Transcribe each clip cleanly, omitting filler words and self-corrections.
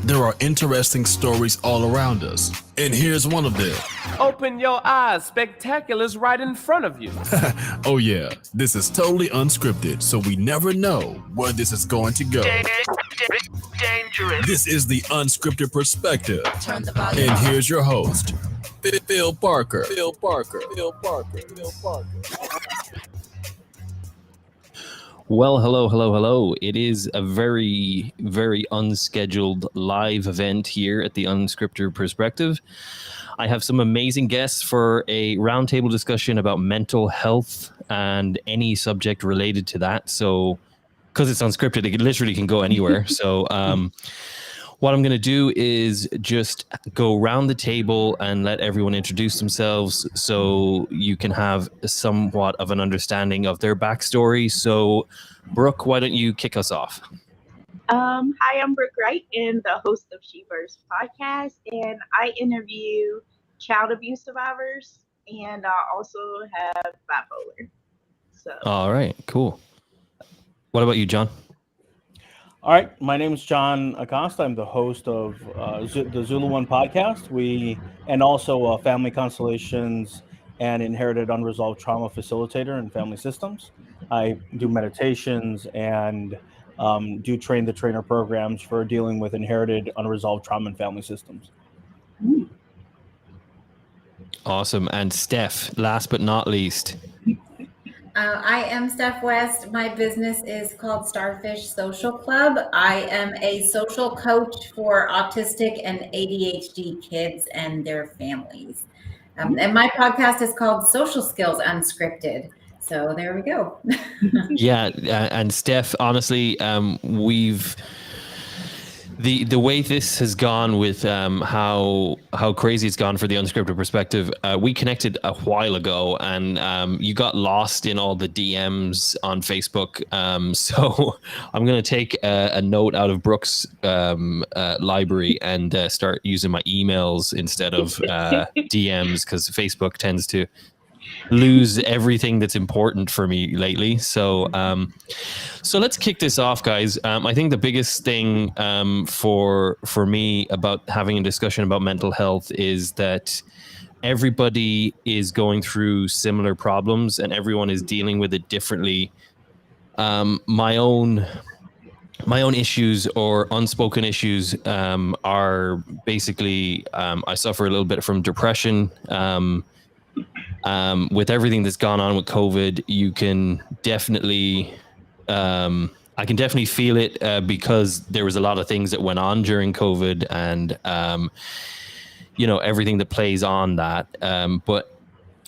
There are interesting stories all around us, and here's one of them. Open your eyes, spectacular's right in front of you. Oh yeah, this is totally unscripted, so we never know where this is going to go. Dangerous. This is the Unscripted Perspective, and here's your host, Phil Parker. Well, hello. It is a very, very unscheduled live event here at the Unscripted Perspective. I have some amazing guests for a roundtable discussion about mental health and any subject related to that. So, because it's unscripted, it literally can go anywhere. So, what I'm going to do is just go around the table and let everyone introduce themselves so you can have somewhat of an understanding of their backstory. So, Brooke, why don't you kick us off? Hi, I'm Brooke Wright and the host of Shever's podcast, and I interview child abuse survivors, and I also have bipolar. So. All right, cool. What about you, John? All right, my name is John Acosta. I'm the host of the Zulu One podcast. And also Family Constellations and Inherited Unresolved Trauma Facilitator in Family Systems. I do meditations and do train the trainer programs for dealing with inherited unresolved trauma in family systems. Awesome. And Steph, last but not least. I am Steph West. My business is called Starfish Social Club. I am a social coach for autistic and ADHD kids and their families. And my podcast is called Social Skills Unscripted. So there we go. Yeah. And Steph, honestly, we've... The way this has gone with how crazy it's gone for the Unscripted Perspective, we connected a while ago, and you got lost in all the DMs on Facebook. So I'm going to take a note out of Brooke's library and start using my emails instead of DMs, because Facebook tends to lose everything that's important for me lately. So let's kick this off, guys. I think the biggest thing for me about having a discussion about mental health is that everybody is going through similar problems and everyone is dealing with it differently. My own issues or unspoken issues are basically I suffer a little bit from depression. With everything that's gone on with COVID, you can definitely, I can definitely feel it because there was a lot of things that went on during COVID and, everything that plays on that. But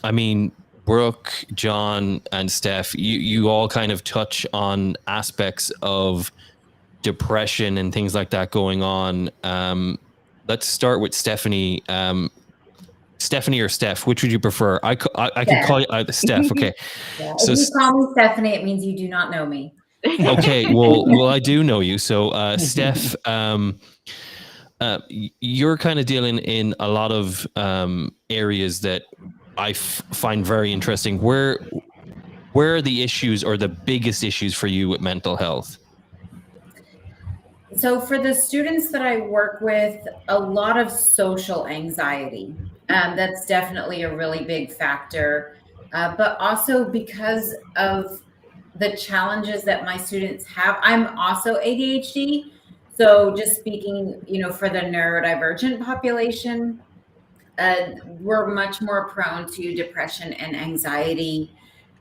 I mean, Brooke, John, and Steph, you all kind of touch on aspects of depression and things like that going on. Let's start with Stephanie. Stephanie or Steph, which would you prefer? I can call you Steph. Okay. Yeah. So if you call me Stephanie, it means you do not know me. Okay. Well, I do know you. So, Steph, you're kind of dealing in a lot of areas that I find very interesting. Where are the issues or the biggest issues for you with mental health? So for the students that I work with, a lot of social anxiety. That's definitely a really big factor. But also because of the challenges that my students have, I'm also ADHD. So just speaking, for the neurodivergent population, we're much more prone to depression and anxiety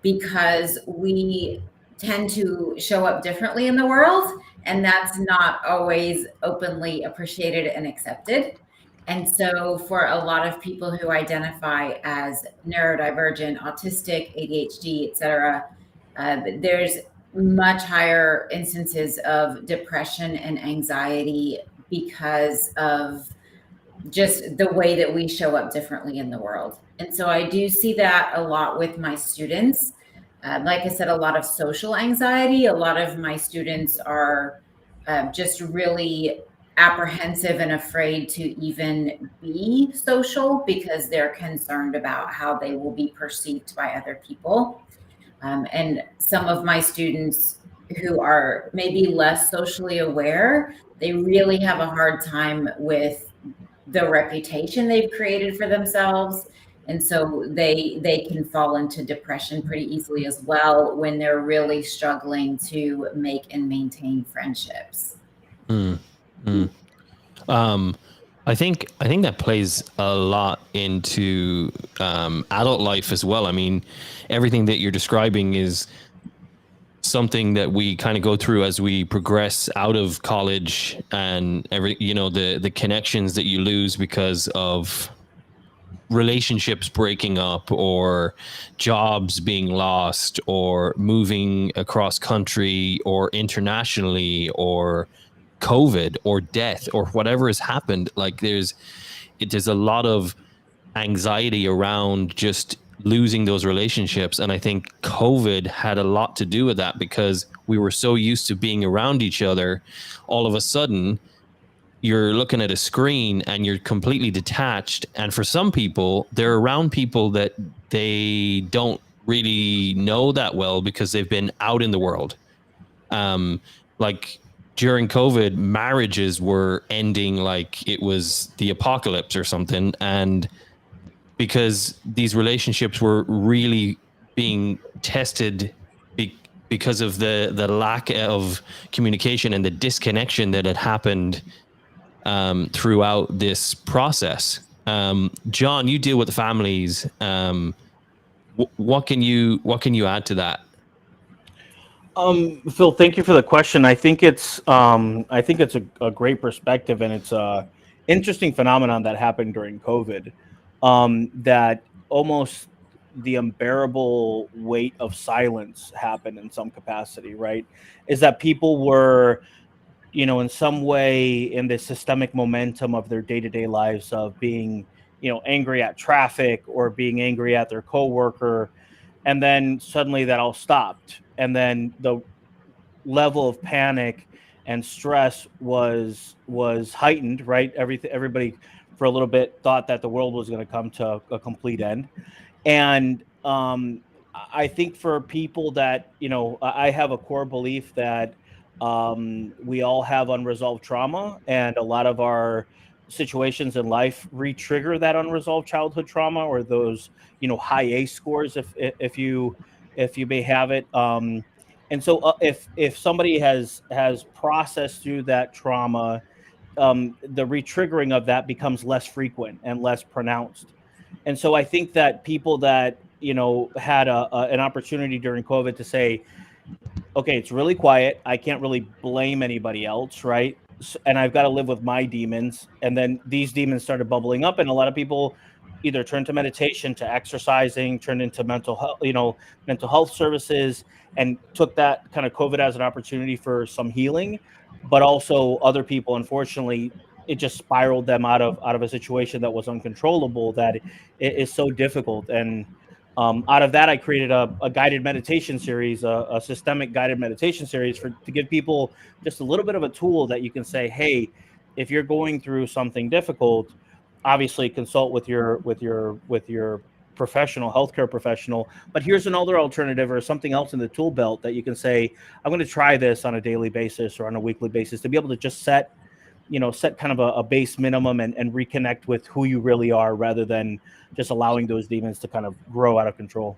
because we tend to show up differently in the world. And that's not always openly appreciated and accepted. And so for a lot of people who identify as neurodivergent, autistic, ADHD, et cetera, there's much higher instances of depression and anxiety because of just the way that we show up differently in the world. And so I do see that a lot with my students. Like I said, a lot of social anxiety. A lot of my students are just really apprehensive and afraid to even be social because they're concerned about how they will be perceived by other people. And some of my students who are maybe less socially aware, they really have a hard time with the reputation they've created for themselves. And so they can fall into depression pretty easily as well when they're really struggling to make and maintain friendships. I think that plays a lot into adult life as well. I mean, everything that you're describing is something that we kind of go through as we progress out of college, and the connections that you lose because of relationships breaking up, or jobs being lost, or moving across country or internationally, or COVID or death or whatever has happened. Like there's a lot of anxiety around just losing those relationships. And I think COVID had a lot to do with that, because we were so used to being around each other. All of a sudden you're looking at a screen and you're completely detached. And for some people, they're around people that they don't really know that well because they've been out in the world. Like during COVID, marriages were ending like it was the apocalypse or something. And because these relationships were really being tested because of the lack of communication and the disconnection that had happened throughout this process. John, you deal with the families. What can you add to that? Phil, thank you for the question. I think it's a great perspective, and it's a interesting phenomenon that happened during COVID. That almost the unbearable weight of silence happened in some capacity, right? Is that people were, in some way in the systemic momentum of their day-to-day lives of being, angry at traffic or being angry at their coworker. And then suddenly that all stopped. And then the level of panic and stress was heightened, right? Everybody for a little bit thought that the world was going to come to a complete end. And I think for people that, I have a core belief that we all have unresolved trauma, and a lot of our situations in life re-trigger that unresolved childhood trauma, or those, high ACE scores, if you may have it. And so if somebody has processed through that trauma, the re-triggering of that becomes less frequent and less pronounced. And so I think that people that, had an opportunity during COVID to say, okay, it's really quiet, I can't really blame anybody else, right? And I've got to live with my demons. And then these demons started bubbling up, and a lot of people either turned to meditation, to exercising, turned into mental health services, and took that kind of COVID as an opportunity for some healing. But also other people, unfortunately, it just spiraled them out of a situation that was uncontrollable, that it is so difficult. And out of that, I created a guided meditation series, a systemic guided meditation series to give people just a little bit of a tool that you can say, hey, if you're going through something difficult, obviously consult with your professional, healthcare professional. But here's another alternative or something else in the tool belt that you can say, I'm going to try this on a daily basis or on a weekly basis, to be able to just set kind of a base minimum and reconnect with who you really are, rather than just allowing those demons to kind of grow out of control.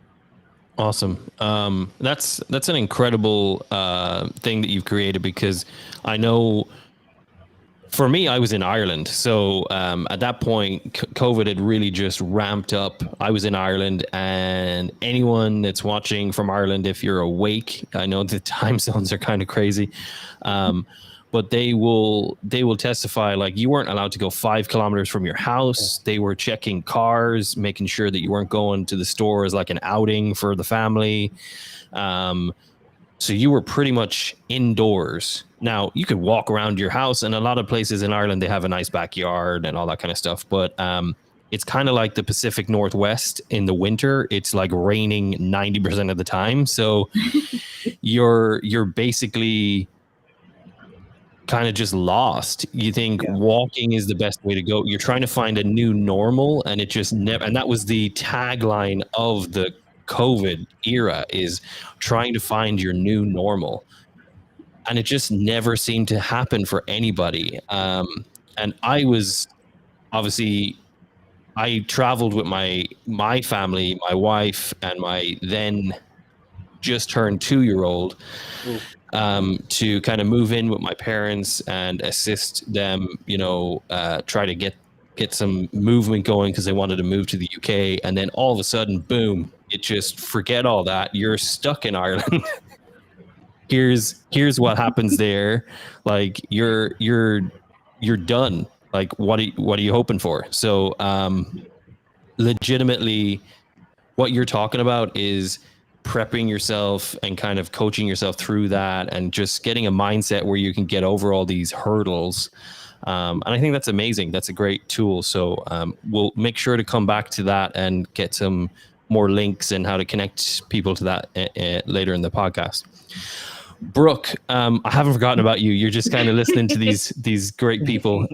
Awesome. That's an incredible thing that you've created, because I know for me, I was in Ireland. So at that point, COVID had really just ramped up. I was in Ireland, and anyone that's watching from Ireland, if you're awake, I know the time zones are kind of crazy. But they will testify, like, you weren't allowed to go 5 kilometers from your house. They were checking cars, making sure that you weren't going to the store as like an outing for the family. So you were pretty much indoors. Now, you could walk around your house, and a lot of places in Ireland, they have a nice backyard and all that kind of stuff. But it's kind of like the Pacific Northwest in the winter. It's like raining 90% of the time. So you're basically kind of just lost. You think walking is the best way to go. You're trying to find a new normal, and it just never. And that was the tagline of the COVID era, is trying to find your new normal. and it just never seemed to happen for anybody. And I was obviously, I traveled with my family, my wife, and my then just turned 2-year-old to kind of move in with my parents and assist them, try to get some movement going because they wanted to move to the UK. And then all of a sudden, boom, it just forget all that. You're stuck in Ireland. Here's what happens there. Like you're done. Like what are you hoping for? So legitimately, what you're talking about is prepping yourself and kind of coaching yourself through that and just getting a mindset where you can get over all these hurdles. And I think that's amazing. That's a great tool. So we'll make sure to come back to that and get some more links and how to connect people to that later in the podcast. Brooke, I haven't forgotten about you. You're just kind of listening to these great people.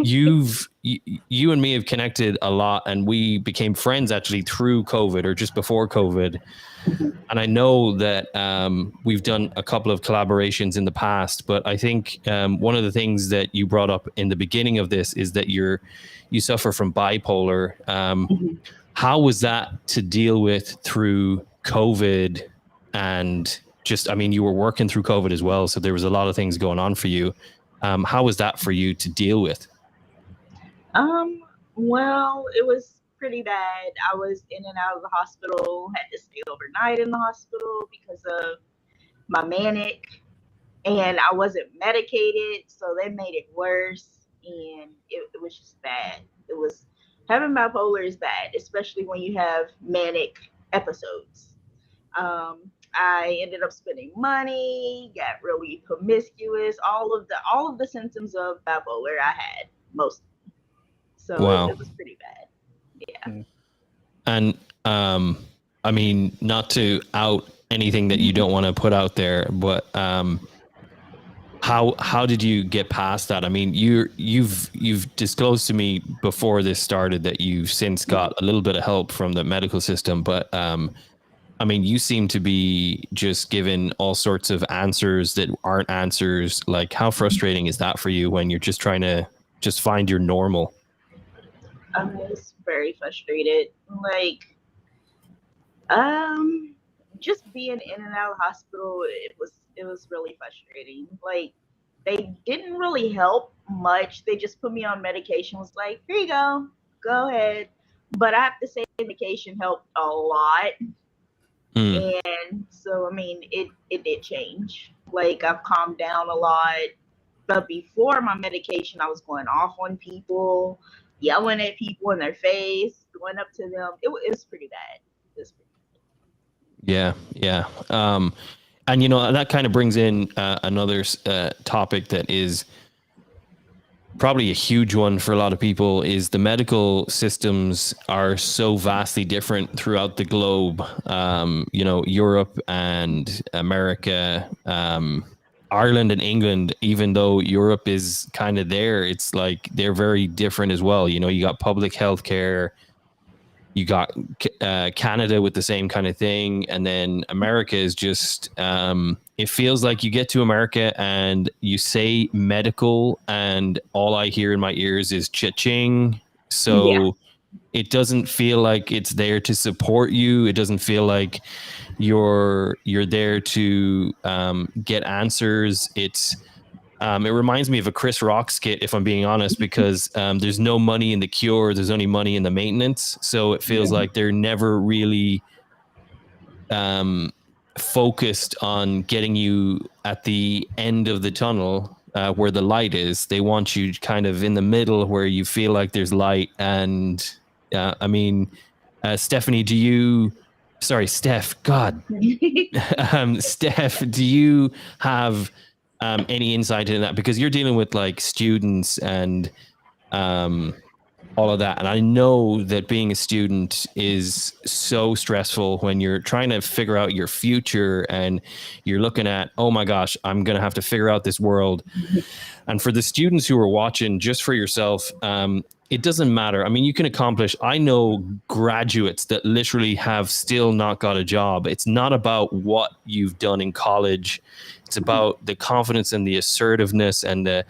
You and me have connected a lot, and we became friends actually through COVID or just before COVID. And I know that we've done a couple of collaborations in the past, but I think one of the things that you brought up in the beginning of this is that you suffer from bipolar. How was that to deal with through COVID? And just, I mean, you were working through COVID as well, so there was a lot of things going on for you. How was that for you to deal with? Well, it was pretty bad. I was in and out of the hospital, had to stay overnight in the hospital because of my manic, and I wasn't medicated, so they made it worse, and it was just bad. Having bipolar is bad, especially when you have manic episodes. I ended up spending money, got really promiscuous, all of the symptoms of bipolar I had, most. So wow. It was pretty bad. Yeah. And I mean, not to out anything that you don't want to put out there, but how did you get past that? I mean, you've disclosed to me before this started that you've since got a little bit of help from the medical system, but I mean, you seem to be just given all sorts of answers that aren't answers. Like, how frustrating is that for you when you're just trying to just find your normal? I was very frustrated. Like, just being in and out of the hospital, it was really frustrating. Like, they didn't really help much. They just put me on medication. Was like, here you go ahead. But I have to say, medication helped a lot. And so, I mean, it did change. Like, I've calmed down a lot. But before my medication, I was going off on people, yelling at people in their face, going up to them. It was pretty bad. Yeah. And, that kind of brings in another topic that is probably a huge one for a lot of people is the medical systems are so vastly different throughout the globe. Europe and America, Ireland and England, even though Europe is kind of there, it's like they're very different as well. You got public health care, you got Canada with the same kind of thing. And then America is just, it feels like you get to America and you say medical and all I hear in my ears is cha-ching. So it doesn't feel like it's there to support you. It doesn't feel like you're there to get answers. It reminds me of a Chris Rock skit, if I'm being honest, because there's no money in the cure. There's only money in the maintenance. So it feels like they're never really focused on getting you at the end of the tunnel where the light is. They want you kind of in the middle where you feel like there's light. And Stephanie, Steph, God. Steph, do you have any insight into that? Because you're dealing with like students and all of that. And I know that being a student is so stressful when you're trying to figure out your future and you're looking at, oh my gosh, I'm going to have to figure out this world. And for the students who are watching, just for yourself, it doesn't matter. I mean, you can accomplish. I know graduates that literally have still not got a job. It's not about what you've done in college. It's about the confidence and the assertiveness and the,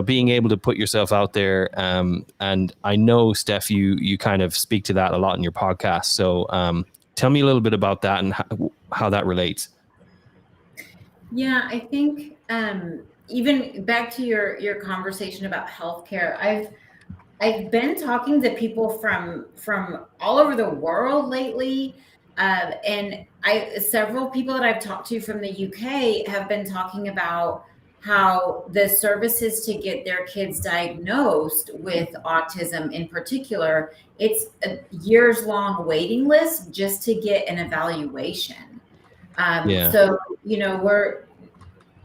being able to put yourself out there. And I know, Steph, you kind of speak to that a lot in your podcast. So tell me a little bit about that and how that relates. Yeah, I think even back to your conversation about healthcare, I've been talking to people from all over the world lately, and several people that I've talked to from the UK have been talking about how the services to get their kids diagnosed with autism in particular, it's a years-long waiting list just to get an evaluation. So,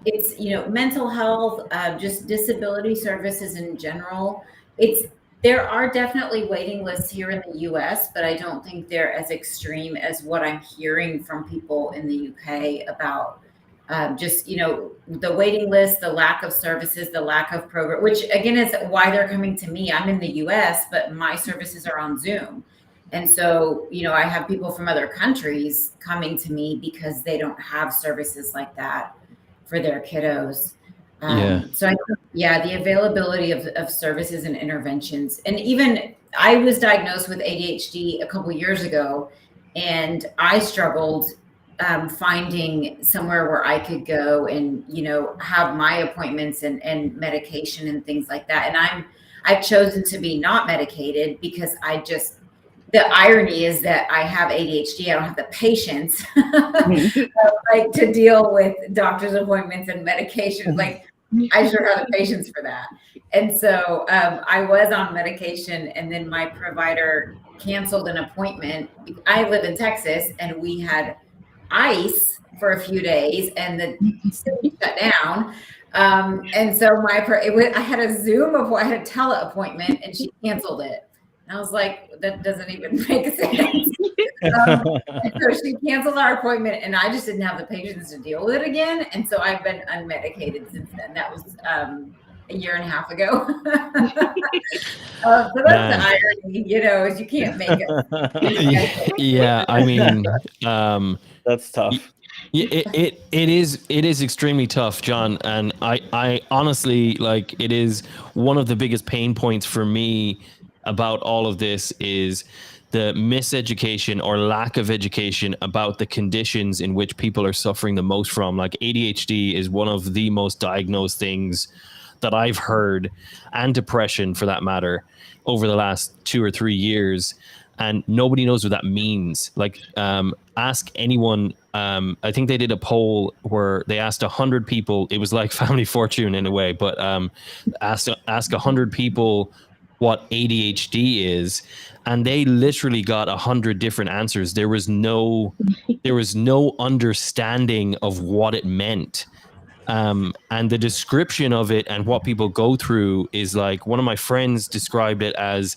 it's mental health, just disability services in general. There are definitely waiting lists here in the US, but I don't think they're as extreme as what I'm hearing from people in the UK about the waiting list, the lack of services, the lack of program, which again is why they're coming to me. I'm in the US, but my services are on Zoom. And so, I have people from other countries coming to me because they don't have services like that for their kiddos. So I think, the availability of services and interventions. And even I was diagnosed with ADHD a couple years ago, and I struggled finding somewhere where I could go and, have my appointments and medication and things like that. And I've chosen to be not medicated because the irony is that I have ADHD. I don't have the patience to deal with doctor's appointments and medication. Like I sure have the patience for that. And so I was on medication, and then my provider canceled an appointment. I live in Texas, and we had ice for a few days, and the city shut down. And so I had a Zoom I had a tele appointment, and she canceled it. And I was like, that doesn't even make sense. So she canceled our appointment, and I just didn't have the patience to deal with it again. And so I've been unmedicated since then. That was a year and a half ago. So that's the irony, is you can't make it. Yeah, I mean, that's tough. It is extremely tough, John, and I honestly, it is one of the biggest pain points for me about all of this is the miseducation or lack of education about the conditions in which people are suffering the most from. Like ADHD is one of the most diagnosed things that I've heard, and depression for that matter, over the last 2 or 3 years. And nobody knows what that means. Ask anyone. I think they did a poll where they asked 100 people. It was like Family Fortune in a way, but ask 100 people what ADHD is, and they literally got 100 different answers. There was no understanding of what it meant. And the description of it and what people go through is like, one of my friends described it as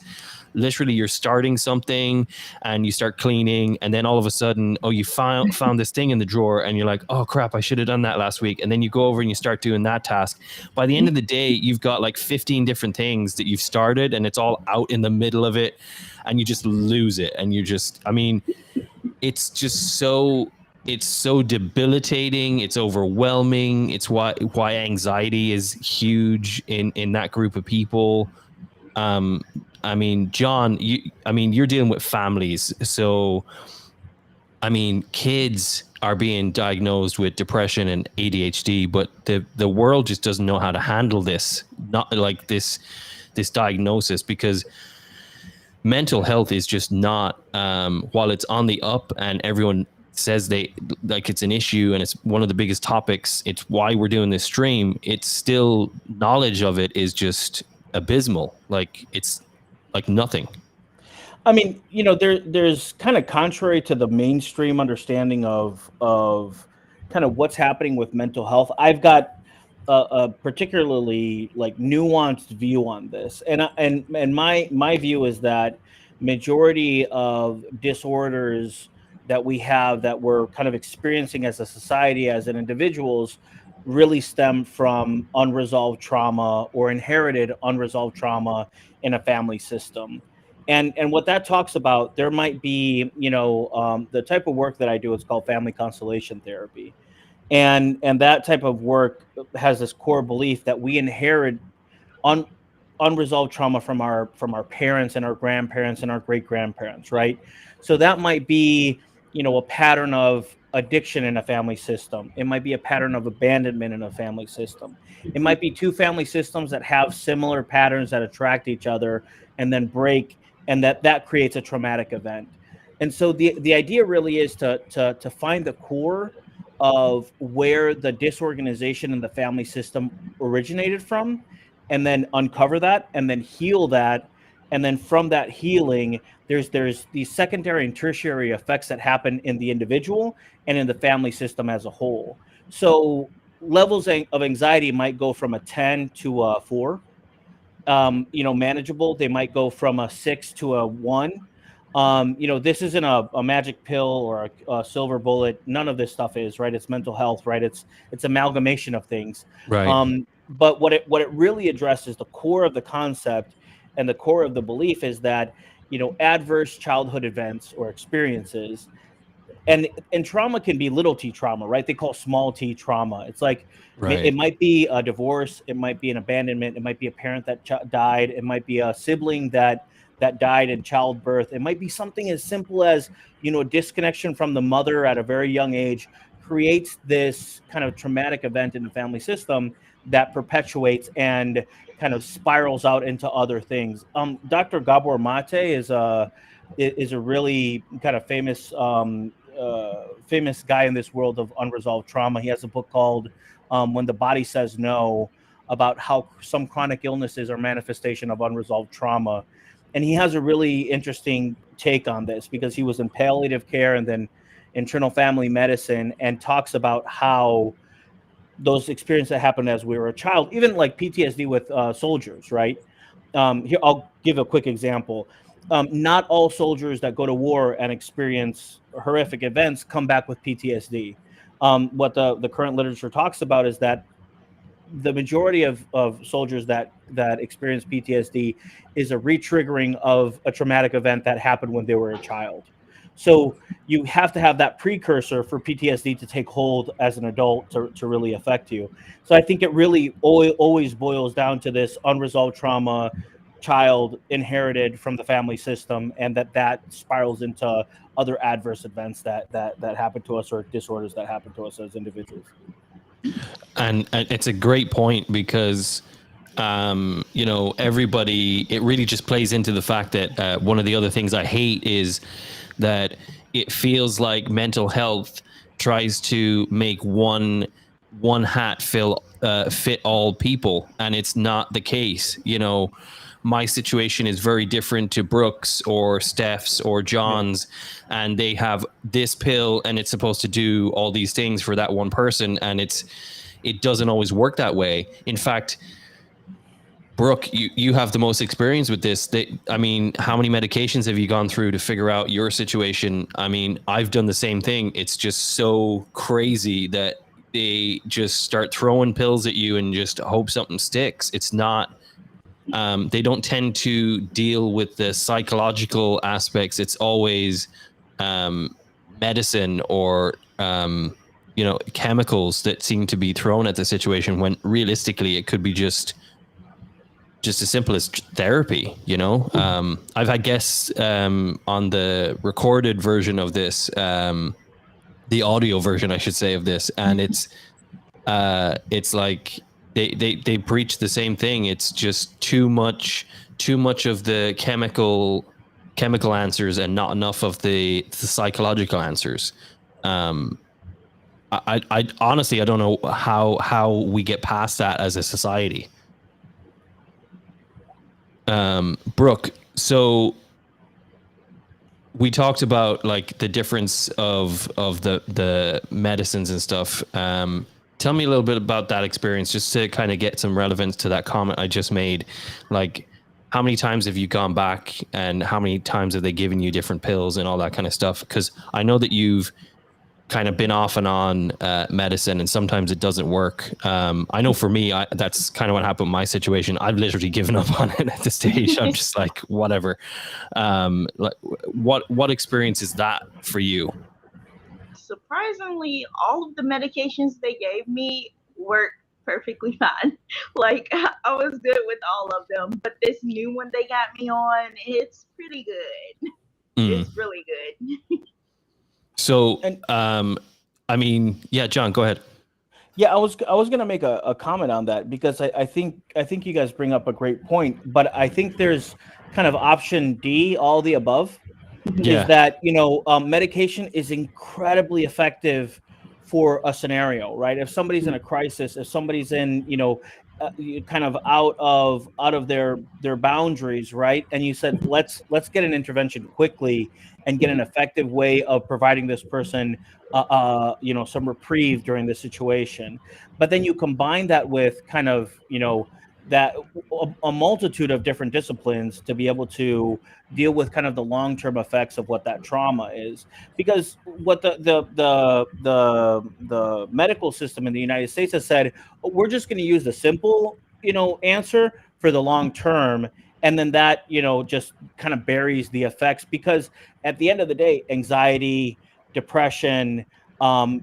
literally you're starting something and you start cleaning, and then all of a sudden, you found this thing in the drawer, and you're like, oh crap, I should have done that last week. And then you go over and you start doing that task. By the end of the day, you've got like 15 different things that you've started, and it's all out in the middle of it, and you just lose it. And it's just it's so debilitating. It's overwhelming. It's why anxiety is huge in that group of people. John, you're dealing with families. So, kids are being diagnosed with depression and ADHD, but the world just doesn't know how to handle this, not like this diagnosis, because mental health is just not, while it's on the up and everyone says it's an issue and it's one of the biggest topics, it's why we're doing this stream. It's still, knowledge of it is just abysmal. It's like nothing. There's kind of contrary to the mainstream understanding of kind of what's happening with mental health. I've got a particularly nuanced view on this, and my view is that majority of disorders that we have, that we're kind of experiencing as a society, as an individuals, really stem from unresolved trauma or inherited unresolved trauma in a family system. And what that talks about, there might be, the type of work that I do is called family constellation therapy. And that type of work has this core belief that we inherit un, unresolved trauma from our parents and our grandparents and our great grandparents, right? So that might be, a pattern of addiction in a family system. It might be a pattern of abandonment in a family system. It might be two family systems that have similar patterns that attract each other and then break, and that creates a traumatic event. And so the idea really is to find the core of where the disorganization in the family system originated from, and then uncover that and then heal that. And then from that healing, there's these secondary and tertiary effects that happen in the individual and in the family system as a whole. So levels of anxiety might go from a 10 to a 4. Manageable. They might go from a 6 to a 1. This isn't a magic pill or a silver bullet. None of this stuff is, right. It's mental health, right. It's amalgamation of things. Right. But what it really addresses, the core of the concept and the core of the belief, is that, adverse childhood events or experiences, and trauma can be little t trauma, right? They call small t trauma. It's like, Right. it might be a divorce, it might be an abandonment, it might be a parent that died, it might be a sibling that died in childbirth, it might be something as simple as, a disconnection from the mother at a very young age creates this kind of traumatic event in the family system that perpetuates and kind of spirals out into other things. Dr. Gabor Mate is a really kind of famous famous guy in this world of unresolved trauma. He has a book called When the Body Says No, about how some chronic illnesses are manifestation of unresolved trauma. And he has a really interesting take on this because he was in palliative care and then internal family medicine, and talks about how those experiences that happened as we were a child, even like PTSD with soldiers, right? Here, I'll give a quick example. Not all soldiers that go to war and experience horrific events come back with PTSD. What the current literature talks about is that the majority of soldiers that experience PTSD is a retriggering of a traumatic event that happened when they were a child. So you have to have that precursor for PTSD to take hold as an adult to really affect you. So I think it really always boils down to this unresolved trauma child inherited from the family system, and that spirals into other adverse events that happen to us, or disorders that happen to us as individuals. And it's a great point because, everybody, it really just plays into the fact that one of the other things I hate is that it feels like mental health tries to make one hat fit all people, and it's not the case. My situation is very different to Brooks or Steph's or John's, and they have this pill and it's supposed to do all these things for that one person, and it doesn't always work that way. In fact, Brooke, you have the most experience with this. How many medications have you gone through to figure out your situation? I've done the same thing. It's just so crazy that they just start throwing pills at you and just hope something sticks. It's not, they don't tend to deal with the psychological aspects. It's always medicine or chemicals that seem to be thrown at the situation, when realistically it could be just as simple as therapy. I've had guests on the recorded version of this, the audio version, I should say, of this, and it's like they preach the same thing. It's just too much of the chemical answers and not enough of the psychological answers. I honestly, I don't know how we get past that as a society. Brooke, so we talked about like the difference of the medicines and stuff. Tell me a little bit about that experience, just to kind of get some relevance to that comment I just made. Like, how many times have you gone back, and how many times have they given you different pills and all that kind of stuff? Because I know that you've kind of been off and on medicine, and sometimes it doesn't work. I know for me, that's kind of what happened in my situation. I've literally given up on it at this stage. I'm just like, whatever. What experience is that for you? Surprisingly, all of the medications they gave me worked perfectly fine. Like, I was good with all of them, but this new one they got me on, it's pretty good. It's really good. So, I mean, yeah, John, go ahead. Yeah, I was gonna make a comment on that, because I think you guys bring up a great point, but I think there's kind of option D, all the above. Yeah. Is that, medication is incredibly effective for a scenario, right? If somebody's in a crisis, if somebody's in, kind of out of their boundaries, right? And you said, let's get an intervention quickly and get an effective way of providing this person, some reprieve during the situation. But then you combine that with kind of, that a multitude of different disciplines to be able to deal with kind of the long-term effects of what that trauma is. Because what the medical system in the United States has said, we're just going to use the simple, answer for the long term, and then that, just kind of buries the effects. Because at the end of the day, anxiety, depression,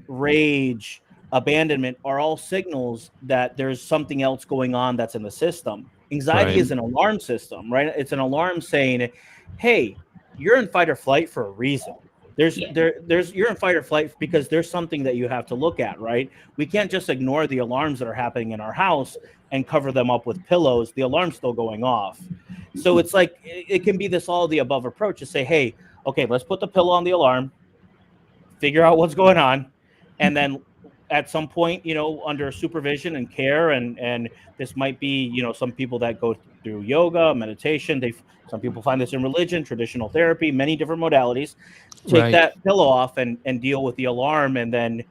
rage, abandonment are all signals that there's something else going on that's in the system. Anxiety is an alarm system, right? It's an alarm saying, hey, you're in fight or flight for a reason. You're in fight or flight because there's something that you have to look at, right? We can't just ignore the alarms that are happening in our house and cover them up with pillows. The alarm's still going off. So it's like, it can be this all of the above approach to say, hey, okay, let's put the pillow on the alarm, figure out what's going on, and then at some point, under supervision and care, and this might be, some people that go through yoga, meditation. Some people find this in religion, traditional therapy, many different modalities. Take that pillow off and deal with the alarm, and then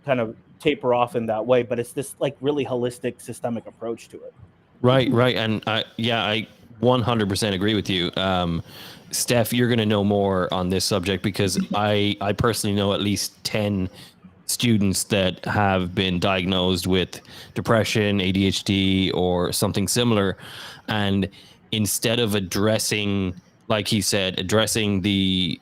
kind of taper off in that way. But it's this like really holistic, systemic approach to it. Right. And I 100% agree with you. Steph, you're going to know more on this subject, because I personally know at least 10 students that have been diagnosed with depression, ADHD, or something similar. And instead of addressing, like he said, addressing the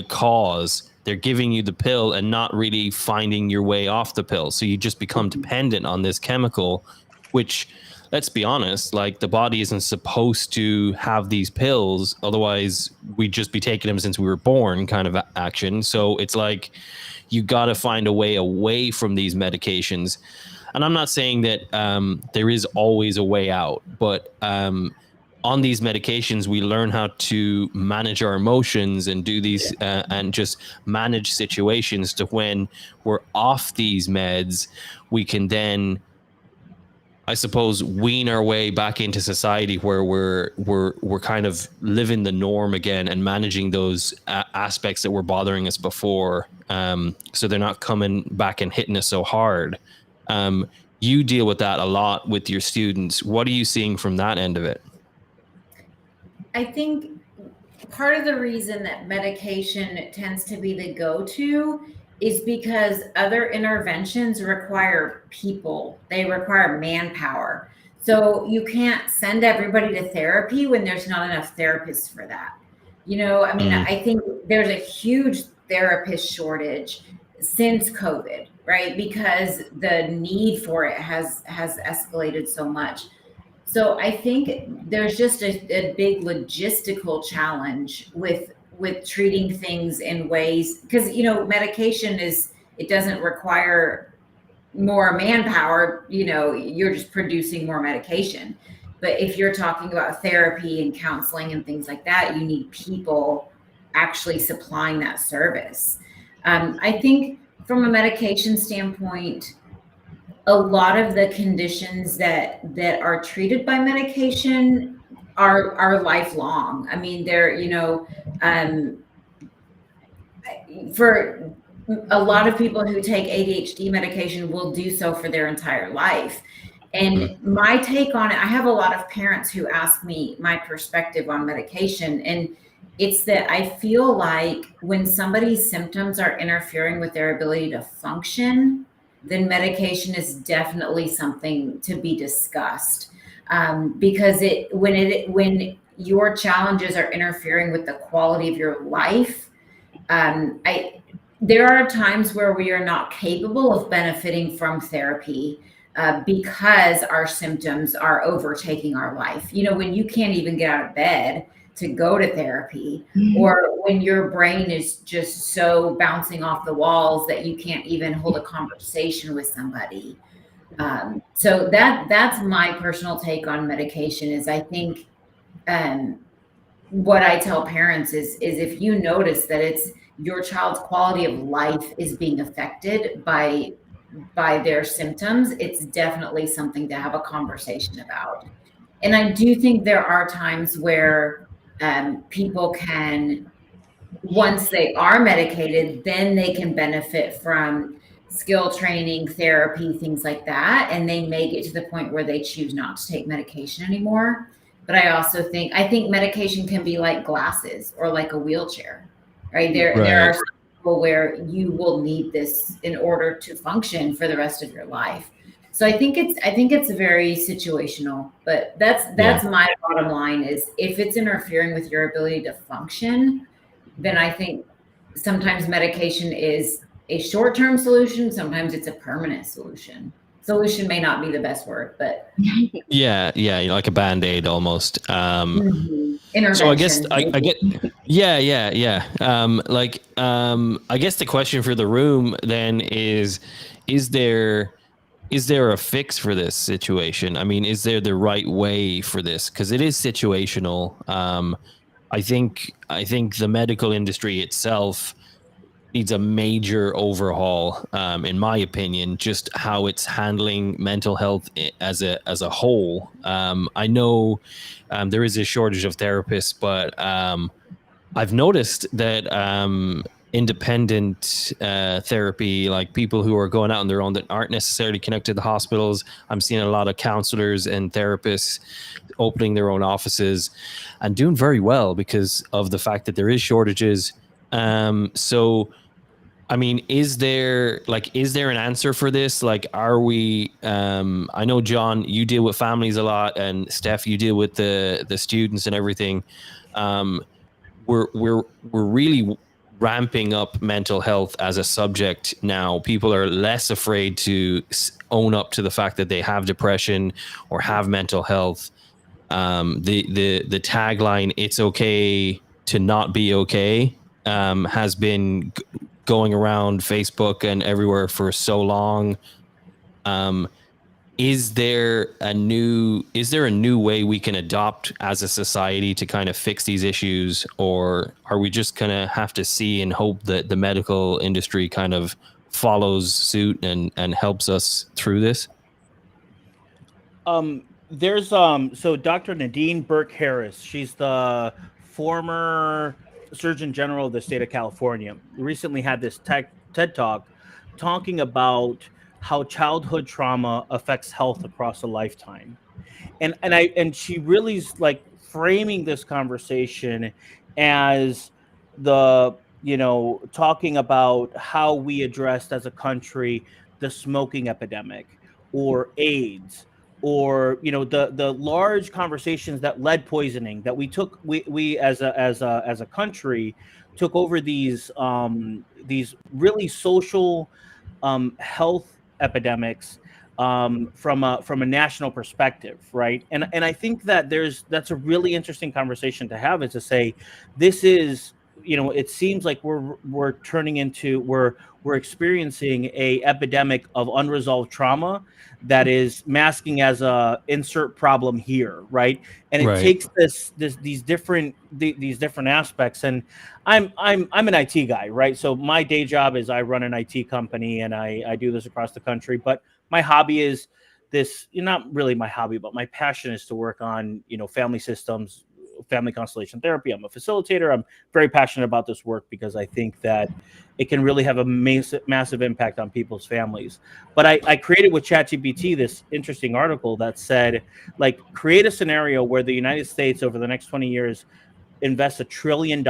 cause, they're giving you the pill and not really finding your way off the pill. So you just become dependent on this chemical, which, let's be honest, like, the body isn't supposed to have these pills. Otherwise, we'd just be taking them since we were born, kind of action. So it's like, you got to find a way away from these medications. And I'm not saying that there is always a way out, but on these medications, we learn how to manage our emotions and do these and just manage situations to when we're off these meds, we can then, I suppose, wean our way back into society where we're kind of living the norm again and managing those aspects that were bothering us before, so they're not coming back and hitting us so hard. You deal with that a lot with your students. What are you seeing from that end of it? I think part of the reason that medication tends to be the go-to is because other interventions require people. They require manpower. So you can't send everybody to therapy when there's not enough therapists for that. I think there's a huge therapist shortage since COVID, right? Because the need for it has escalated so much. So I think there's just a big logistical challenge with treating things in ways, because medication it doesn't require more manpower. You're just producing more medication. But if you're talking about therapy and counseling and things like that, you need people actually supplying that service. I think from a medication standpoint, a lot of the conditions that are treated by medication are lifelong. I mean, they're, for a lot of people who take ADHD medication will do so for their entire life. And my take on it, I have a lot of parents who ask me my perspective on medication. And it's that I feel like when somebody's symptoms are interfering with their ability to function, then medication is definitely something to be discussed. Because when your challenges are interfering with the quality of your life, there are times where we are not capable of benefiting from therapy because our symptoms are overtaking our life. You know, when you can't even get out of bed to go to therapy, or when your brain is just so bouncing off the walls that you can't even hold a conversation with somebody. So that's my personal take on medication. Is I think what I tell parents is if you notice that it's your child's quality of life is being affected by their symptoms, it's definitely something to have a conversation about. And I do think there are times where people can, once they are medicated, then they can benefit from skill training, therapy, things like that. And they may get to the point where they choose not to take medication anymore. But I also think medication can be like glasses or like a wheelchair, right? There are some people where you will need this in order to function for the rest of your life. So I think it's very situational, but that's my bottom line is if it's interfering with your ability to function, then I think sometimes medication is a short-term solution. Sometimes it's a permanent solution. Solution may not be the best word, but yeah, like a Band-Aid almost. Intervention. So I guess I get, yeah. I guess the question for the room then is there a fix for this situation? I mean, is there the right way for this? Because it is situational. I think the medical industry itself needs a major overhaul, in my opinion, just how it's handling mental health as a whole. I know there is a shortage of therapists, but I've noticed that independent therapy, like people who are going out on their own that aren't necessarily connected to the hospitals, I'm seeing a lot of counselors and therapists opening their own offices and doing very well because of the fact that there is shortages. So I mean, is there an answer for this? Like, are we, I know, John, you deal with families a lot, and Steph, you deal with the students and everything. We're really ramping up mental health as a subject now. People are less afraid to own up to the fact that they have depression or have mental health. The tagline, "It's okay to not be okay," has been going around Facebook and everywhere for so long. Is there a new way we can adopt as a society to kind of fix these issues, or are we just gonna have to see and hope that the medical industry kind of follows suit and helps us through this? There's so Dr. Nadine Burke Harris, she's the former Surgeon General of the state of California, recently had this TED Talk talking about how childhood trauma affects health across a lifetime. And she really is like framing this conversation as talking about how we addressed as a country the smoking epidemic or AIDS, or the large conversations that lead poisoning that we as a country took over these really social health epidemics from a national perspective, right? And I think that that's a really interesting conversation to have, is to say this is, it seems like we're experiencing a epidemic of unresolved trauma that is masking as a insert problem here, right? And it takes these different aspects. And I'm an IT guy, right? So my day job is I run an IT company, and I do this across the country. But my hobby is this, not really my hobby, but my passion is to work on family systems, family constellation therapy. I'm a facilitator. I'm very passionate about this work because I think that it can really have a massive impact on people's families. But I created with ChatGPT this interesting article that said, like, create a scenario where the United States over the next 20 years invests $1 trillion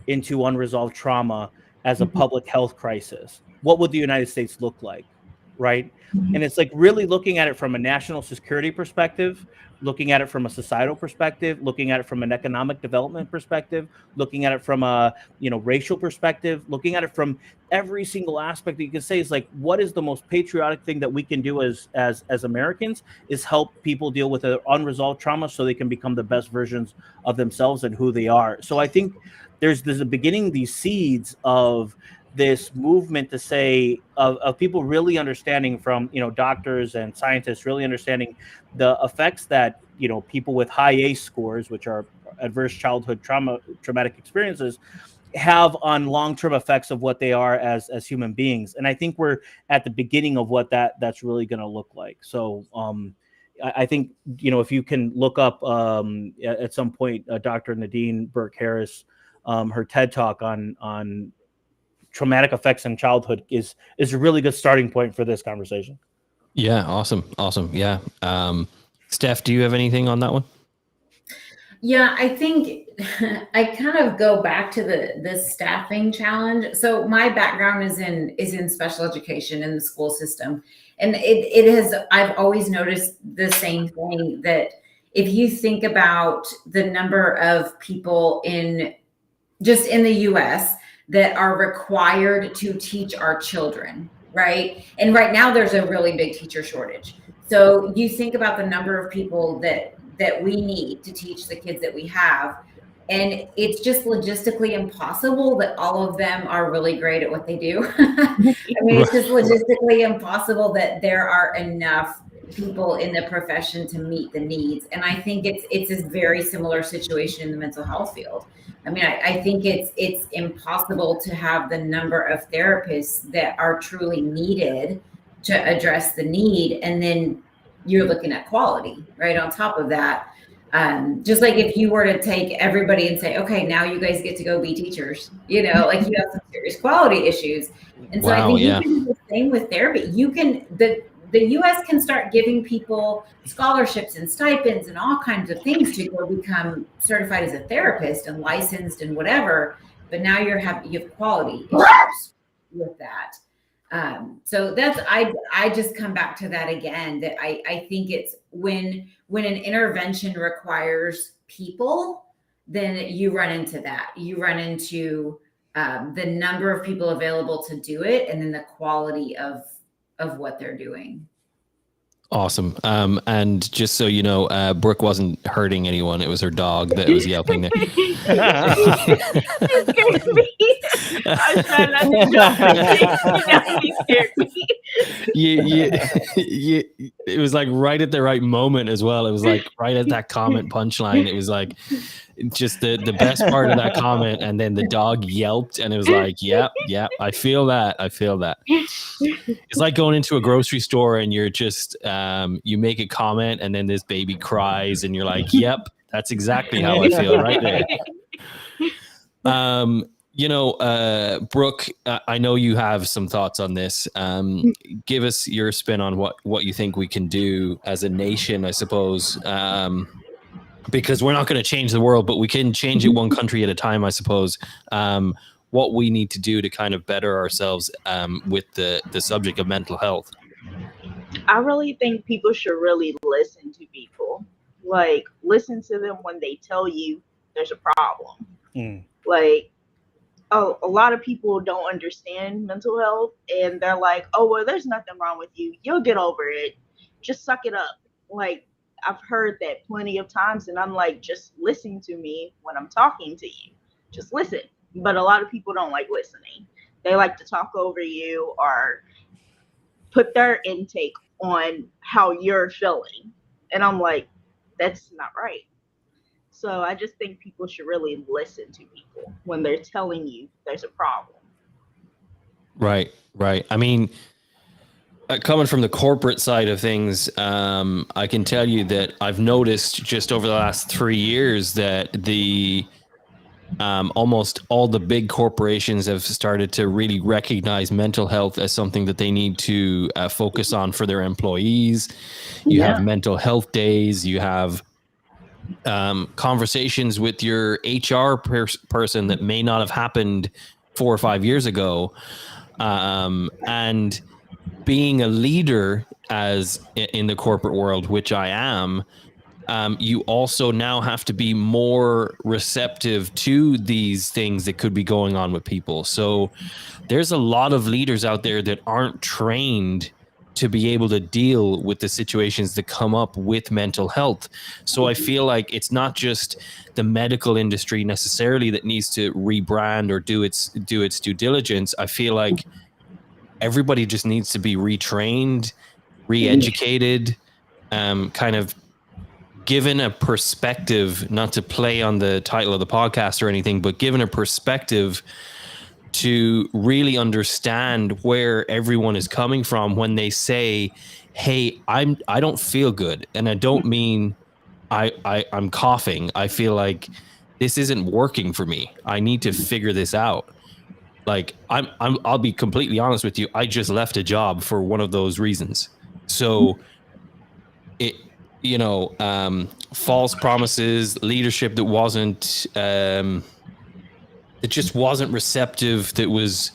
into unresolved trauma as a public health crisis. What would the United States look like? Right. And it's like really looking at it from a national security perspective, looking at it from a societal perspective, looking at it from an economic development perspective, looking at it from a, racial perspective, looking at it from every single aspect that you can say is like, what is the most patriotic thing that we can do as Americans is help people deal with their unresolved trauma so they can become the best versions of themselves and who they are. So I think there's a beginning, these seeds of this movement to say of people really understanding from, doctors and scientists really understanding the effects that, people with high ACE scores, which are adverse childhood traumatic experiences, have on long-term effects of what they are as human beings. And I think we're at the beginning of what that's really going to look like. So I think, if you can look up at some point, Dr. Nadine Burke-Harris, her TED Talk on traumatic effects in childhood is a really good starting point for this conversation. Yeah. Awesome. Yeah. Steph, do you have anything on that one? Yeah, I think I kind of go back to the staffing challenge. So my background is in special education in the school system. And I've always noticed the same thing, that if you think about the number of people just in the US that are required to teach our children, right? And right now there's a really big teacher shortage. So you think about the number of people that we need to teach the kids that we have, and it's just logistically impossible that all of them are really great at what they do. I mean, it's just logistically impossible that there are enough people in the profession to meet the needs. And I think it's a very similar situation in the mental health field. I mean, I think it's impossible to have the number of therapists that are truly needed to address the need. And then you're looking at quality right on top of that. Just like if you were to take everybody and say, okay, now you guys get to go be teachers, like you have some serious quality issues. And so I think you can do the same with therapy. You can, the US can start giving people scholarships and stipends and all kinds of things to go become certified as a therapist and licensed and whatever. But now you have quality issues with that. So that's, I just come back to that again, that I think it's when an intervention requires people, then you run into that. You run into the number of people available to do it, and then the quality of what they're doing. Awesome. And just so you know, Brooke wasn't hurting anyone. It was her dog that was yelping there. It scared me. I was trying not to jump. He scared me. It was like right at the right moment as well. It was like right at that comment punchline. It was like just the best part of that comment. And then the dog yelped, and it was like, yep. I feel that. It's like going into a grocery store and you're just, you make a comment and then this baby cries and you're like, yep, that's exactly how I feel right there. Brooke, I know you have some thoughts on this. Give us your spin on what you think we can do as a nation, I suppose, because we're not going to change the world, but we can change it one country at a time, I suppose. What we need to do to kind of better ourselves with the subject of mental health. I really think people should really listen to people. Like, listen to them when they tell you there's a problem. Like, a lot of people don't understand mental health, and they're like, oh, well, there's nothing wrong with you. You'll get over it. Just suck it up. Like, I've heard that plenty of times, and I'm like, just listen to me when I'm talking to you. Just listen. But a lot of people don't like listening. They like to talk over you or put their intake on how you're feeling. And I'm like, that's not right. So I just think people should really listen to people when they're telling you there's a problem. Right. I mean, coming from the corporate side of things, I can tell you that I've noticed just over the last 3 years that almost all the big corporations have started to really recognize mental health as something that they need to focus on for their employees. You have mental health days. You have conversations with your HR person that may not have happened 4 or 5 years ago. And being a leader as in the corporate world, which I am, you also now have to be more receptive to these things that could be going on with people. So there's a lot of leaders out there that aren't trained to be able to deal with the situations that come up with mental health. So I feel like it's not just the medical industry necessarily that needs to rebrand or do its due diligence. I feel like everybody just needs to be retrained, re-educated, kind of given a perspective, not to play on the title of the podcast or anything, but given a perspective to really understand where everyone is coming from when they say, hey, I don't feel good. And I don't mean I'm coughing. I feel like this isn't working for me. I need to figure this out. Like I'll be completely honest with you. I just left a job for one of those reasons. So false promises, leadership that wasn't, it just wasn't receptive. That was,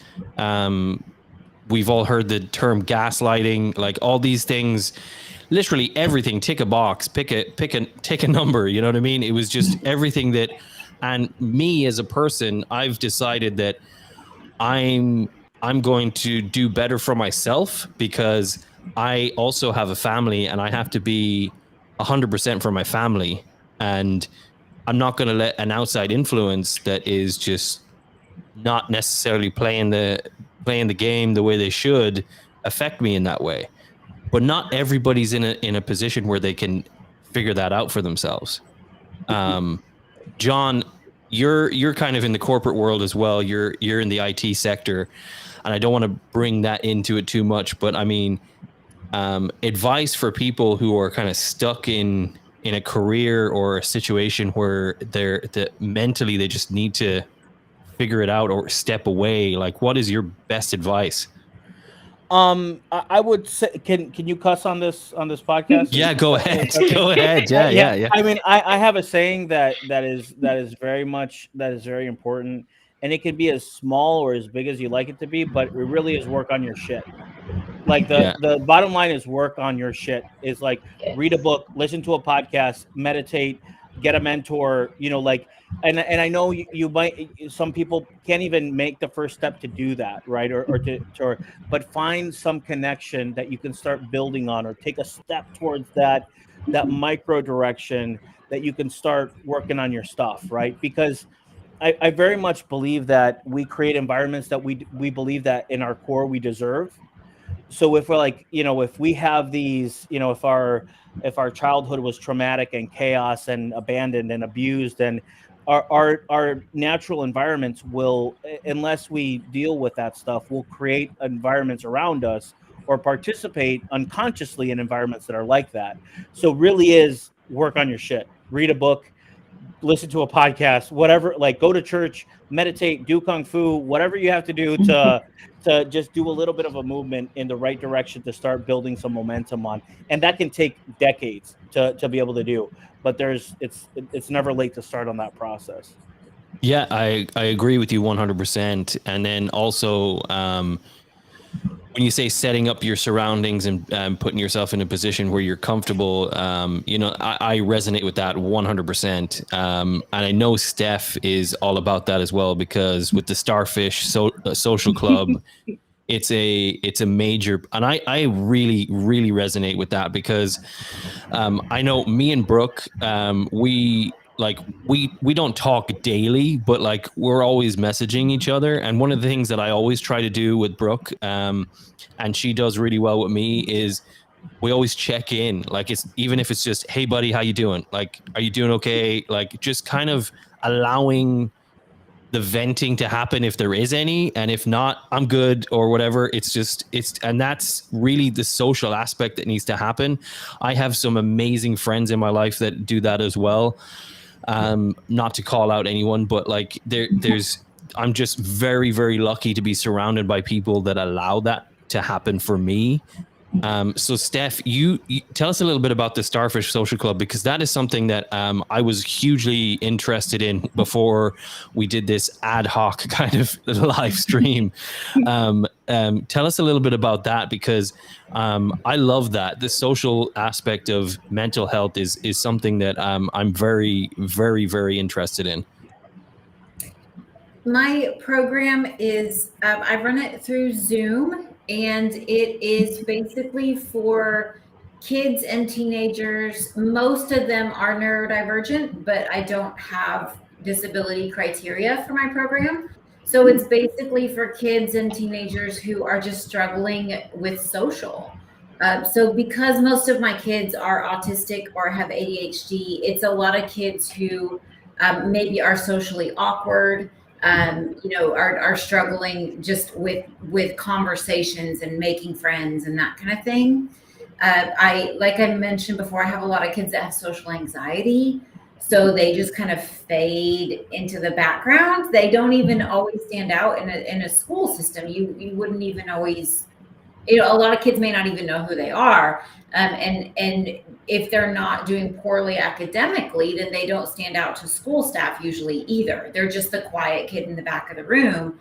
we've all heard the term gaslighting, like all these things, literally everything, tick a box, pick a number, you know what I mean? It was just everything that, and me as a person, I've decided that I'm going to do better for myself because I also have a family and I have to be 100% for my family. And I'm not going to let an outside influence that is just not necessarily playing the game the way they should affect me in that way. But not everybody's in a position where they can figure that out for themselves. John, you're kind of in the corporate world as well. You're in the IT sector, and I don't want to bring that into it too much, but I mean, advice for people who are kind of stuck in a career or a situation where mentally they just need to figure it out or step away. Like, what is your best advice? I would say, can you cuss on this podcast? Yeah, go ahead. Go ahead. Yeah. I mean, I have a saying that is very important, and it can be as small or as big as you like it to be, but it really is work on your shit. Like the bottom line is work on your shit. Is like read a book, listen to a podcast, meditate, get a mentor, and I know you might, some people can't even make the first step to do that, right? But find some connection that you can start building on, or take a step towards that micro direction that you can start working on your stuff, right? Because I very much believe that we create environments that we believe that in our core we deserve. So if we're like, if we have these, if our childhood was traumatic and chaos and abandoned and abused, and our natural environments will, unless we deal with that stuff, will create environments around us or participate unconsciously in environments that are like that. So really is work on your shit. Read a book, listen to a podcast, whatever, like go to church, meditate, do kung fu, whatever you have to do to just do a little bit of a movement in the right direction to start building some momentum on. And that can take decades to be able to do, but it's never late to start on that process. Yeah, I agree with you 100%. And then also, when you say setting up your surroundings and putting yourself in a position where you're comfortable, I resonate with that 100%. And I know Steph is all about that as well, because with the Starfish Social Club, it's a major, and I really, really resonate with that, because I know me and Brooke, we don't talk daily, but like we're always messaging each other. And one of the things that I always try to do with Brooke, and she does really well with me, is we always check in. Like, it's, even if it's just, hey buddy, how you doing? Like, are you doing okay? Like, just kind of allowing the venting to happen if there is any, and if not, I'm good or whatever. And that's really the social aspect that needs to happen. I have some amazing friends in my life that do that as well. Not to call out anyone, but like I'm just very, very lucky to be surrounded by people that allow that to happen for me. So Steph, you tell us a little bit about the Starfish Social Club, because that is something that I was hugely interested in before we did this ad hoc kind of live stream. Tell us a little bit about that, because I love that. The social aspect of mental health is something that I'm very, very, very interested in. My program is, I run it through Zoom, and it is basically for kids and teenagers. Most of them are neurodivergent, but I don't have disability criteria for my program. So it's basically for kids and teenagers who are just struggling with social. So because most of my kids are autistic or have ADHD, it's a lot of kids who maybe are socially awkward, are struggling just with conversations and making friends and that kind of thing. Like I mentioned before, I have a lot of kids that have social anxiety. So they just kind of fade into the background. They don't even always stand out in a school system. You wouldn't even always, a lot of kids may not even know who they are. And if they're not doing poorly academically, then they don't stand out to school staff usually either. They're just the quiet kid in the back of the room,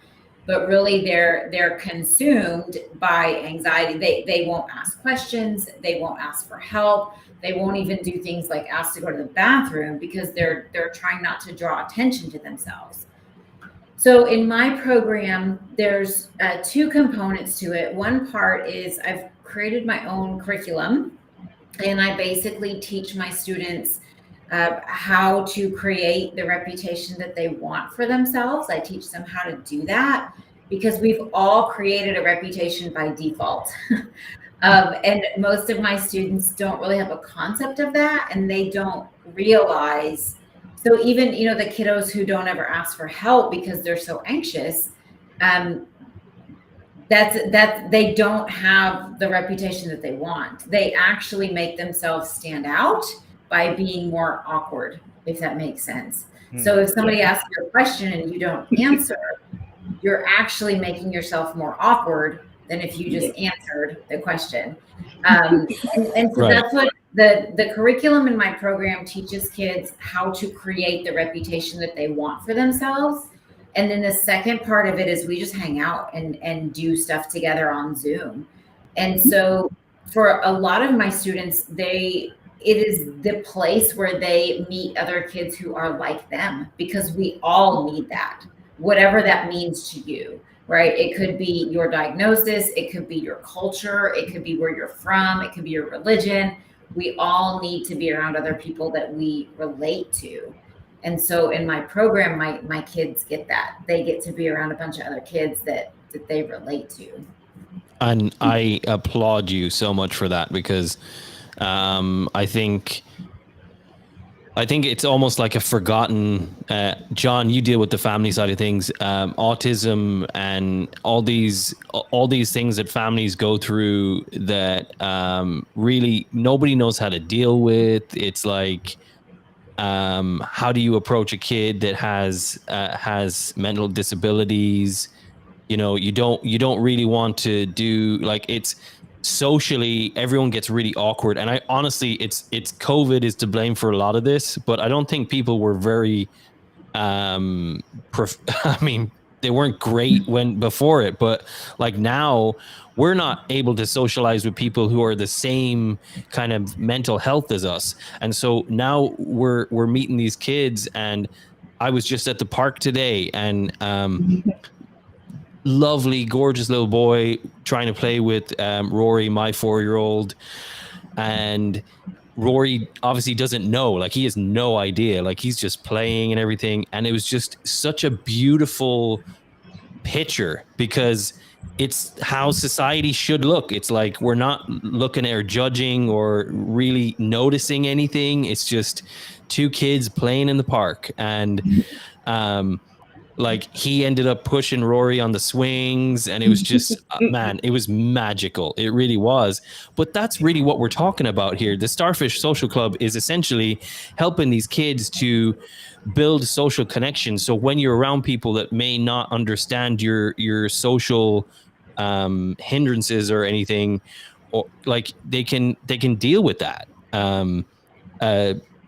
but really they're consumed by anxiety. They won't ask questions. They won't ask for help. They won't even do things like ask to go to the bathroom because they're trying not to draw attention to themselves. So in my program, there's two components to it. One part is I've created my own curriculum, and I basically teach my students how to create the reputation that they want for themselves. I teach them how to do that because we've all created a reputation by default. And most of my students don't really have a concept of that, and they don't realize. So even, the kiddos who don't ever ask for help because they're so anxious, that they don't have the reputation that they want. They actually make themselves stand out by being more awkward, if that makes sense. So if somebody asks you a question and you don't answer, you're actually making yourself more awkward than if you just answered the question. And so Right. That's what the curriculum in my program teaches kids, how to create the reputation that they want for themselves. And then the second part of it is we just hang out and do stuff together on Zoom. And so for a lot of my students, it is the place where they meet other kids who are like them, because we all need that, whatever that means to you, right? It could be your diagnosis, it could be your culture, it could be where you're from, it could be your religion. We all need to be around other people that we relate to. And so in my program, my kids get that. They get to be around a bunch of other kids that they relate to. And I applaud you so much for that, because I think it's almost like a forgotten, John, you deal with the family side of things, autism and all these things that families go through that really nobody knows how to deal with. It's like, how do you approach a kid that has mental disabilities? You don't really want to do, like, it's socially, everyone gets really awkward. And I honestly, it's COVID is to blame for a lot of this, but I don't think people were very, they weren't great before it, but like now we're not able to socialize with people who are the same kind of mental health as us. And so now we're meeting these kids, and I was just at the park today, and lovely, gorgeous little boy trying to play with Rory, my 4-year-old. And Rory obviously doesn't know, like he has no idea, like he's just playing and everything. And it was just such a beautiful picture, because it's how society should look. It's like we're not looking at or judging or really noticing anything. It's just two kids playing in the park. And like he ended up pushing Rory on the swings, and it was just man, it was magical. It really was. But that's really what we're talking about here. The Starfish Social Club is essentially helping these kids to build social connections. So when you're around people that may not understand your social hindrances or anything, or like they can deal with that.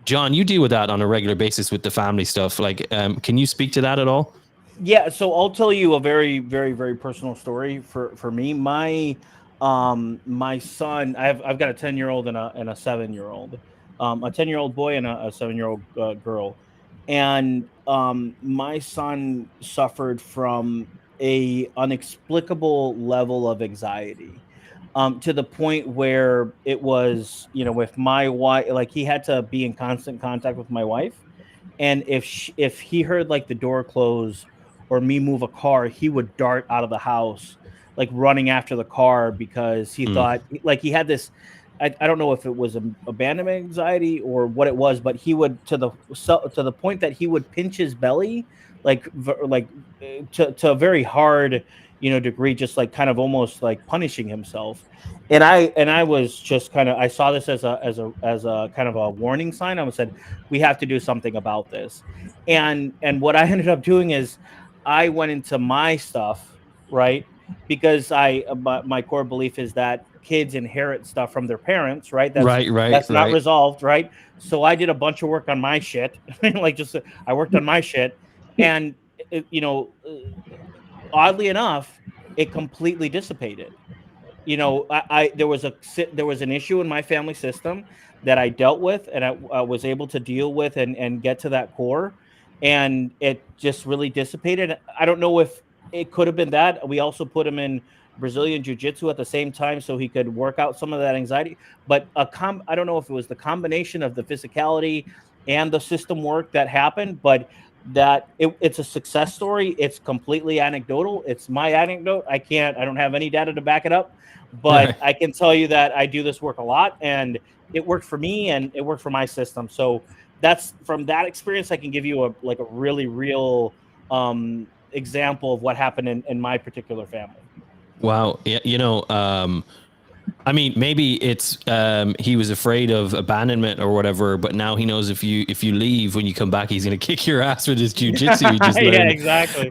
John, you deal with that on a regular basis with the family stuff. Like, can you speak to that at all? Yeah, so I'll tell you a very, very, very personal story for me. My son, I've got a 10-year-old and a 7-year-old, a 10-year-old boy and a 7-year-old girl, and my son suffered from a inexplicable level of anxiety, to the point where it was, with my wife, like he had to be in constant contact with my wife, and if he heard like the door close or me move a car, he would dart out of the house, like running after the car, because he thought, like, he had this. I don't know if it was abandonment anxiety or what it was, but he would, to the point that he would pinch his belly, to a very hard, degree, just like kind of almost like punishing himself. And I was just kind of, I saw this as a kind of a warning sign. I said, we have to do something about this. And what I ended up doing is I went into my stuff, right? Because my core belief is that kids inherit stuff from their parents, right? That's not resolved, right? So I did a bunch of work on my shit, I worked on my shit, and oddly enough, it completely dissipated. I there was an issue in my family system that I dealt with, and I was able to deal with and get to that core, and it just really dissipated. I don't know if it could have been that. We also put him in Brazilian jiu-jitsu at the same time so he could work out some of that anxiety, but I don't know if it was the combination of the physicality and the system work that happened, but it's a success story. It's completely anecdotal. It's my anecdote. I don't have any data to back it up, but I can tell you that I do this work a lot, and it worked for me and it worked for my system. So that's, from that experience, I can give you a really real example of what happened in my particular family. Wow. Yeah, I mean, maybe it's he was afraid of abandonment or whatever, but now he knows if you leave, when you come back, he's going to kick your ass with his jiu-jitsu he just learned. Yeah, exactly.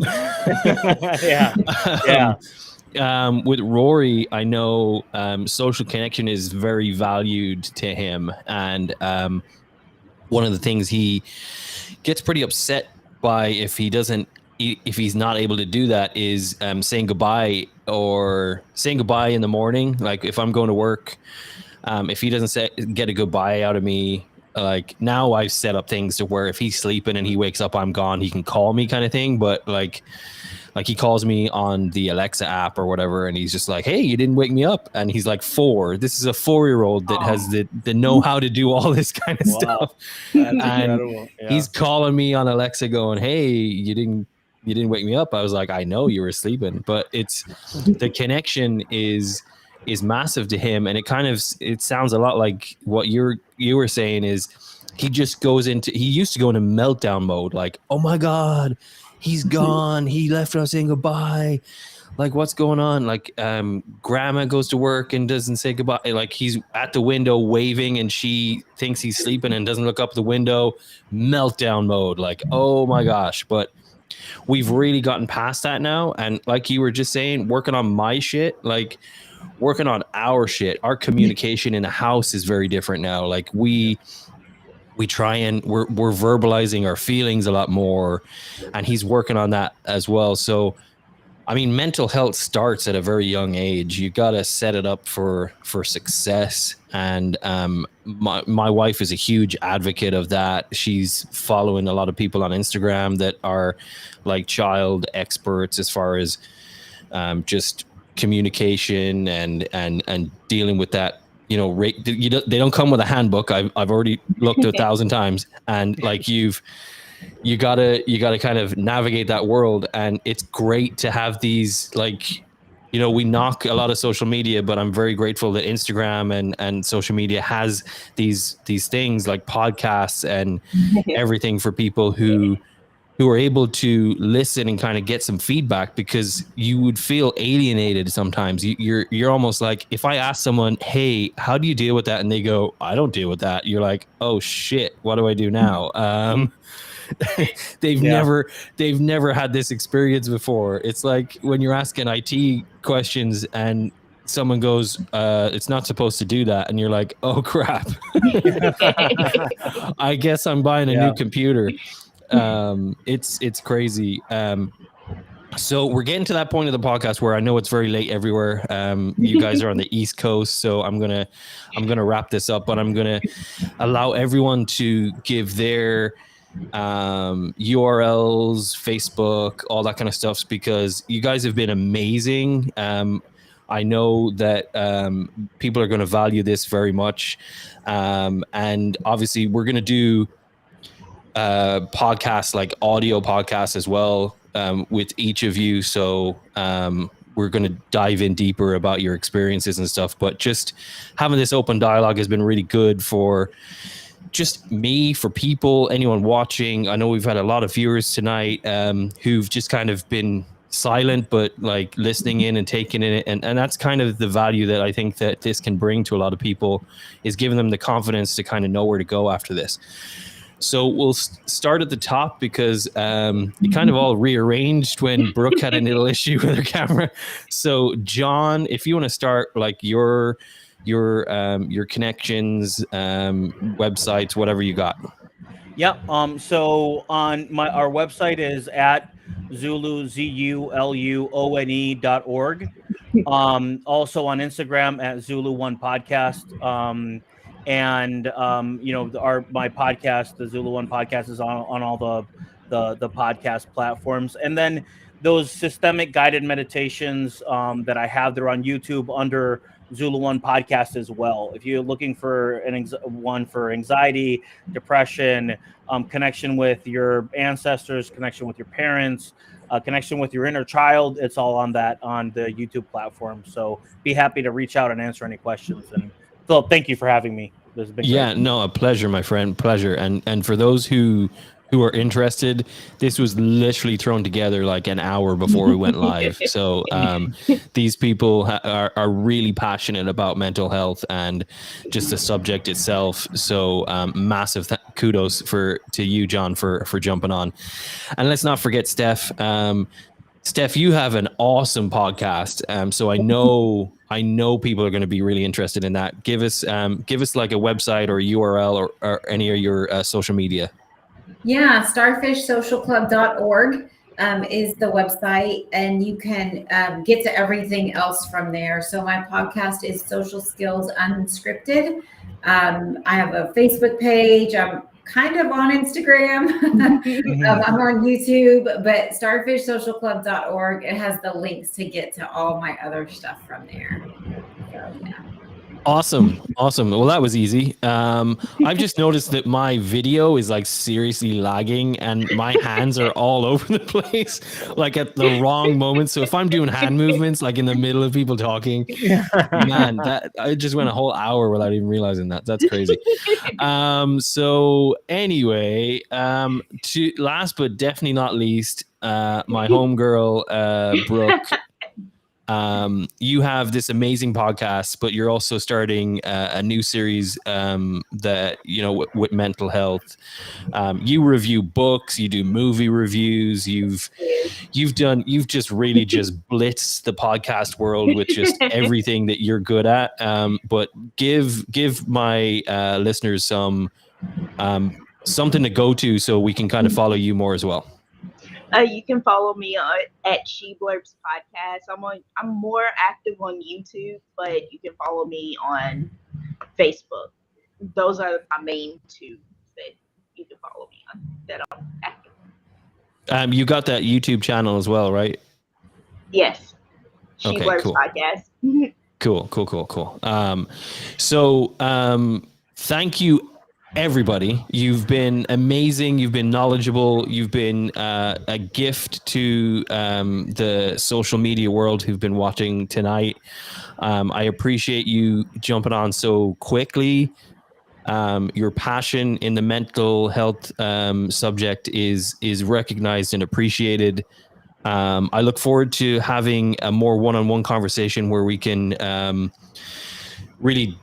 Yeah. With Rory, I know social connection is very valued to him, and one of the things he gets pretty upset by if he's not able to do that is saying goodbye in the morning. Like if I'm going to work, if he doesn't get a goodbye out of me, like now I've set up things to where if he's sleeping and he wakes up, I'm gone, he can call me kind of thing. But like he calls me on the Alexa app or whatever, and he's just like, hey, you didn't wake me up. And he's like 4. This is a 4-year-old that has the know-how to do all this kind of stuff. That's and incredible. Yeah. He's calling me on Alexa going, hey, you didn't wake me up. I was like, I know you were sleeping. But it's the connection is massive to him, and it sounds a lot like what you were saying. Is he used to go into meltdown mode, like, oh my god, he's gone, he left without saying goodbye, like what's going on? Like grandma goes to work and doesn't say goodbye, like he's at the window waving and she thinks he's sleeping and doesn't look up the window. Meltdown mode, like, oh my gosh. But we've really gotten past that now, and like you were just saying, working on my shit, like working on our shit, our communication in the house is very different now. Like we try and we're verbalizing our feelings a lot more, and he's working on that as well. So I mean, mental health starts at a very young age. You got to set it up for success. And my wife is a huge advocate of that. She's following a lot of people on Instagram that are like child experts as far as just communication and dealing with that. They don't come with a handbook. I've already looked 1,000 times, and like you gotta kind of navigate that world. And it's great to have these, like, we knock a lot of social media, but I'm very grateful that Instagram and social media has these things like podcasts and everything for people who who are able to listen and kind of get some feedback, because you would feel alienated sometimes. You're almost like, if I ask someone, hey, how do you deal with that? And they go, I don't deal with that. You're like, oh shit, what do I do now? They've never had this experience before. It's like when you're asking IT questions and someone goes, it's not supposed to do that, and you're like, oh crap. I guess I'm buying a new computer. It's crazy. So we're getting to that point of the podcast where I know it's very late everywhere. You guys are on the East Coast, so I'm gonna wrap this up, but I'm gonna allow everyone to give their URLs, Facebook, all that kind of stuff, because you guys have been amazing. I know that people are going to value this very much, and obviously we're going to do podcasts, like audio podcasts as well, with each of you. So we're going to dive in deeper about your experiences and stuff, but just having this open dialogue has been really good for just me, for people, anyone watching. I know we've had a lot of viewers tonight who've just kind of been silent, but like listening in and taking in it. And that's kind of the value that I think that this can bring to a lot of people, is giving them the confidence to kind of know where to go after this. So we'll start at the top, because it kind of all rearranged when Brooke had a little issue with her camera. So John, if you want to start, like your connections, websites, whatever you got. Yeah. So on our website is at ZuluZULUONE.org. Also on Instagram at Zulu1 Podcast. And my podcast, the Zulu1 Podcast, is on all the podcast platforms. And then those systemic guided meditations that I have, they're on YouTube under Zulu1 Podcast as well. If you're looking for one for anxiety, depression, connection with your ancestors, connection with your parents, connection with your inner child, it's all on the YouTube platform. So be happy to reach out and answer any questions. And Philip, thank you for having me. This has been great. No, a pleasure, my friend. Pleasure. And for those who are interested, this was literally thrown together like an hour before we went live. So these people are really passionate about mental health and just the subject itself. So massive kudos to you, John, for jumping on. And let's not forget Steph. Steph, you have an awesome podcast. So I know people are going to be really interested in that. Give us like a website or URL or any of your social media. Yeah, starfishsocialclub.org is the website, and you can get to everything else from there. So my podcast is Social Skills Unscripted. I have a Facebook page. I'm kind of on Instagram. I'm on YouTube, but starfishsocialclub.org, it has the links to get to all my other stuff from there. So, yeah. Awesome. Well, that was easy. I've just noticed that my video is like seriously lagging, and my hands are all over the place, like at the wrong moment. So if I'm doing hand movements, like in the middle of people talking, man, that I just went a whole hour without even realizing that. That's crazy. So anyway, to last but definitely not least, my homegirl, Brooke. You have this amazing podcast, but you're also starting a new series that, with mental health. You review books, you do movie reviews, you've just really just blitzed the podcast world with just everything that you're good at. But give my listeners something to go to so we can kind of follow you more as well. You can follow me at She Blurbs Podcast. I'm more active on YouTube, but you can follow me on Facebook. Those are my main two that you can follow me on that I'm active. You got that YouTube channel as well, right? Yes. She Okay, Blurbs cool. Podcast. Cool. So thank you, everybody. You've been amazing. You've been knowledgeable. You've been a gift to the social media world who've been watching tonight. I appreciate you jumping on so quickly. Your passion in the mental health subject is recognized and appreciated. I look forward to having a more one-on-one conversation where we can really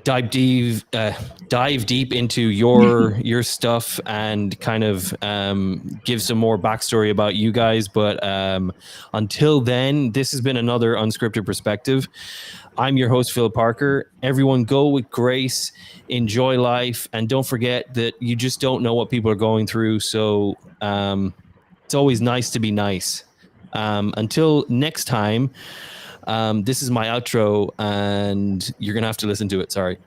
dive deep into your stuff and kind of give some more backstory about you guys. But until then, this has been another Unscripted Perspective. I'm your host, Phil Parker. Everyone go with grace, enjoy life, and don't forget that you just don't know what people are going through. So it's always nice to be nice. Until next time, this is my outro, and you're going to have to listen to it. Sorry.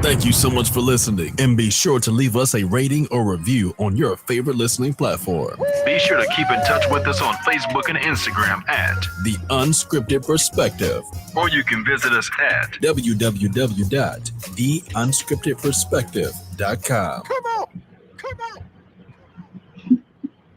Thank you so much for listening, and be sure to leave us a rating or review on your favorite listening platform. Be sure to keep in touch with us on Facebook and Instagram at The Unscripted Perspective. or you can visit us at www.theunscriptedperspective.com. Come on.